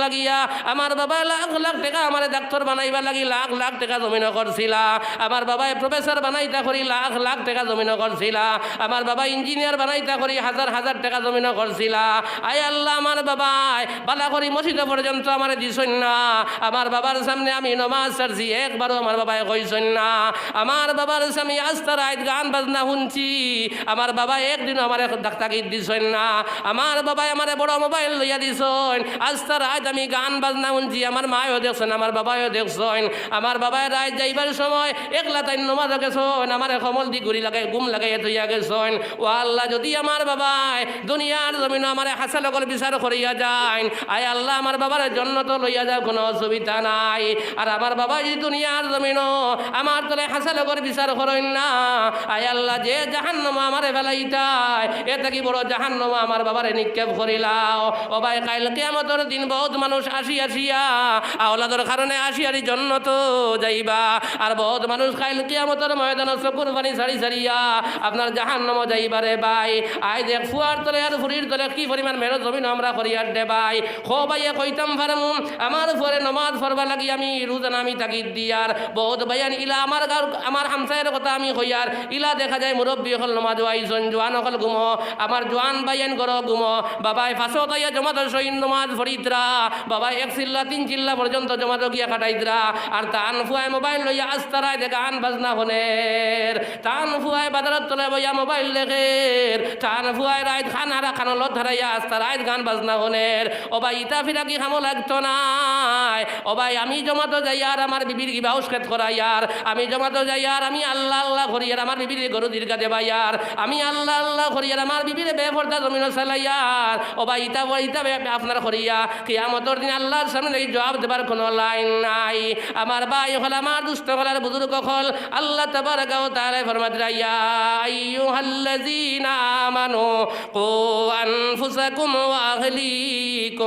লাগিয়া আমার বাবা লাখ লাখ টাকা আমার ডাক্তার বানাইবা লাগি লাখ লাখ টাকা জমিন করছিলা। আমার বাবাই প্রফেসর বানাইতা করি লাখ লাখ টাকা জমিন করছিলা। আমার বাবা ইঞ্জিনিয়ার বানাইতা করি হাজার হাজার টাকা জমিন করছিলা। আয় আল্লাহ আমার বাবাই বালা করি মসজিদে পর্যন্ত আমার দিছই না। আমার বাবার সামনে আমি নমাজ ছাড়ছি একবারও আমার বাবাই কইছই না। আমার বাবার সামনে আস্তা রাত গান বাজনা শুনছি, আমার বাবা একদিন আমার ডাক্তারকে দিছই না। আমার বাবাই আমার বড় মোবাইল লইয়া দিছই, আস্তা রাত আমি গান বাজনা শুনছি। আমার মায়ও দেখছেন, আমার বাবাও দেখছেন। আমার বাবাই রাত যাইবার সময় একলা তাই নমাজ গেছেন, আমার কমল দি ঘুরি লাগাই গুম লাগাইয়া তৈয়া গেছেন। ও আল্লাহ যদি আমার বাবাই দুনিয়ার জমিন আমার হাসালকর বিচার করিয়া যায়, আয় আল্লাহ আমার বাবার জন্য তো লইয়া যাও, কোনো অসুবিধা নাই। আর আমার বাবা যদি দুনিয়ার জমিন আমার তলে হাসালকর বিচার করেন না, আয় আল্লাহ যে জাহান্নামে আমারে ফেলাইতাই এটা কি বড় জাহান্নামে আমার বাবারে নিক্ষেপ করিলাও। ও ভাই কাইল কিয়ামতের দিন বহুত মানুষ আসিয়া আওলাদের কারণে আসিয়ারি জন্য তো যাইবা। আর বহুত মানুষ কাইল কিয়ামতের ময়দানে চকুর পানি ছাড়িয়া আপনার জাহান্নামে যাইবারে ভাই। আই দেখ ফুয়ার তলে আর ফুরির তলে কি পরিমাণ মেহনত জমিন আমরা করিয়ার দে ভাই। খো ভাইয়া কইতাম ফারমু আমার পরে নমাজ পড়বা লাগি আমি রোজানা আমি তাগিদ দিয়ার বহুত ভাইয়ান ইলা আমার গাঁর আমার হামসায়ের কথা আমি কইয়ার ইলা দেখা যায় মুরব্বী হল নমাজ আইজন জোয়ান হল গুমো আমার জোয়ান ভাইয়ান গর গুমো বাবাই ফাঁসো তাইয়া জমাত সইন নমাজ ফরিদরা বাবাই এক চিল্লা তিন চিল্লা পর্যন্ত জমাত গিয়া কাটাইদরা। আর তান ফুয়ায় মোবাইল লইয়া আস্তারায় দেখে গান বাজনা হনের, টান ফুয়ায় বাজারত তলে বইয়া মোবাইল দেখের, টান ফুয়ায় রাত খানারা খানলত ধরাইয়া আস্তা রাত গান বাজনা হনের। ও ভাই ইতা ফিরা কি খামো লাগতো নাই। ও ভাই আমি জমাতো যাই আর আমার বিবির কি বাউসকেত করাইয়ার, আমি জমাতো যাই আর আমি আল্লাহ আল্লাহ করিয়ার আমার বিবির গরু দীর্ঘা দেবাইয়ার, আমি আল্লাহ আল্লাহ করিয়ার আমার বিবির বেফর্দা জমিন চালাইয়ার। ও ভাই ইতা আপনার করিয়া কিয়ামতের দিন আল্লাহর সামনে এই জবাব দেবার কোনো লাইন নাই। আমার ভাই হল আমার দুষ্ট হলার বুজুর্গ হল আল্লাহ তাবারাকা ওয়া তাআলা ফরমাতে ইয়া আইয়ুহাল্লাযীনা আমানু কু আনফুসাকুম ওয়া আহলিকুম